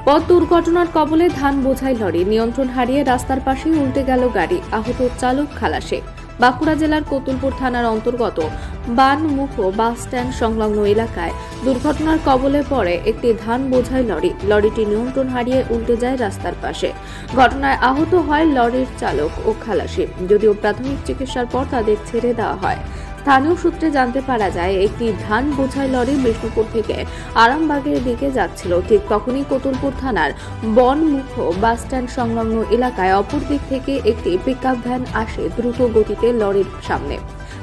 পথ দুর্ঘটনার কবলে ধান বোঝাই লরি, নিয়ন্ত্রণ হারিয়ে রাস্তার পাশেই উল্টে গেল গাড়ি, আহত চালক খালাসে। বাঁকুড়া জেলার কতুলপুর থানার অন্তর্গত বানমুখো বাস স্ট্যান্ড সংলগ্ন এলাকায় দুর্ঘটনার কবলে পড়ে একটি ধান বোঝাই লরি। লরিটি নিয়ন্ত্রণ হারিয়ে উল্টে যায় রাস্তার পাশে। ঘটনায় আহত হয় লরির চালক ও খালাসি, যদিও প্রাথমিক চিকিৎসার পর তাদের ছেড়ে দেওয়া হয়। স্থানীয় সূত্রে জানতে পারা যায়, একটি ধান বোঝাই লরি বিষ্ণুপুর থেকে আরামবাগের দিকে যাচ্ছিল। ঠিক তখনই কতুলপুর থানার বনমুখো বাস স্ট্যান্ড সংলগ্ন এলাকায় অপর দিক থেকে একটি পিকআপ ভ্যান আসে দ্রুত গতিতে লরির সামনে।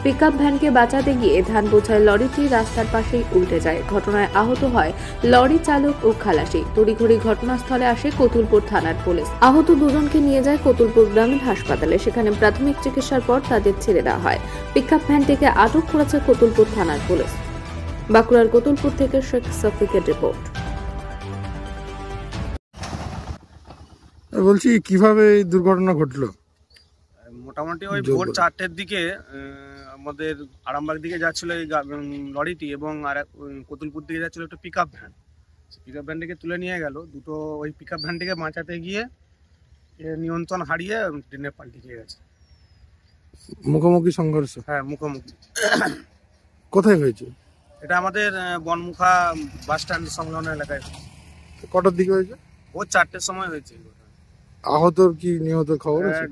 পিকআপ ভ্যানকে বাঁচাতে গিয়ে ধান বোঝাই লরিটি রাস্তার পাশেই উল্টে যায়। ঘটনায় আহত হয় লরি চালক ও খালাসি। তড়িঘড়ি ঘটনাস্থলে আসে কতুলপুর থানার পুলিশ। আহত দুজনকে নিয়ে যায় কতুলপুর গ্রামীণ হাসপাতালে। সেখানে প্রাথমিক চিকিৎসার পর তাদের ছেড়ে দেওয়া হয়। পিকআপ ভ্যানটিকে আটক করেছে কতুলপুর থানার পুলিশ। বাঁকুড়ার কতুলপুর থেকে শেখ সফিকের রিপোর্ট। বলছি কিভাবে এই দুর্ঘটনা ঘটলো? মোটামুটি ওই ভোর 4টের দিকে আমাদের আরামবাগ দিকে যাচ্ছিল এই লরিটি, এবং আর কতুলপুর দিকে যাচ্ছিল একটা পিকআপ ভ্যান। পিকআপ ভ্যানটিকে তুলে নিয়ে গেল দুটো। ওই পিকআপ ভ্যানটিকে বাঁচাতে গিয়ে নিয়ন্ত্রণ হারিয়ে ট্রেনে পাল্টে গিয়ে গেছে। মুখোমুখি সংঘর্ষ? হ্যাঁ, মুখোমুখি। কোথায় হয়েছে এটা? আমাদের বনমুখা বাস স্ট্যান্ড সংলগ্ন এলাকায়। কটার দিকে হয়েছে? ভোর 4টের সময় হয়েছে। আহতর কি নিহতের খবর আছে?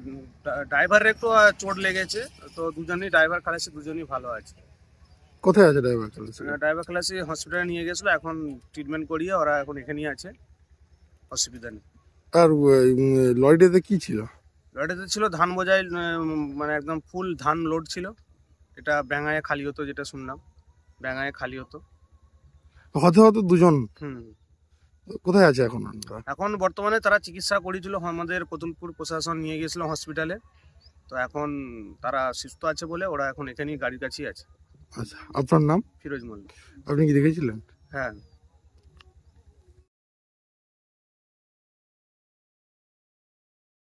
ড্রাইভারের একটু চোট লেগেছে, তো দুজনই ড্রাইভার খালাসি দুজনই ভালো আছে। কোথায় আছে ড্রাইভার খালাসি? ড্রাইভার খালাসি হসপিটালে নিয়ে গেছিল, এখন ট্রিটমেন্ট করিয়ে ওরা এখন এখানেই আছে, অসুবিধা নেই। আর লরিটাতে কি ছিল? লরিটাতে ছিল ধান বোঝাই, মানে একদম ফুল ধান লোড ছিল। এটা ব্যাঙায় খালি হতো, যেটা শুনলাম ব্যাঙায় খালি হতো। হতে দুজন। হুম। কোথায় আছে এখন? এখন বর্তমানে তারা চিকিৎসা করেছিল, আমাদের কতুলপুর প্রশাসন নিয়ে গেছিল হসপিটালে। তো এখন তারা সুস্থ আছে বলে ওরা এখন এখানেই গাড়ির কাছেই আছে। আচ্ছা, আপনার নাম? ফিরোজ মল্লিক। আপনি কি দেখেছিলেন? হ্যাঁ।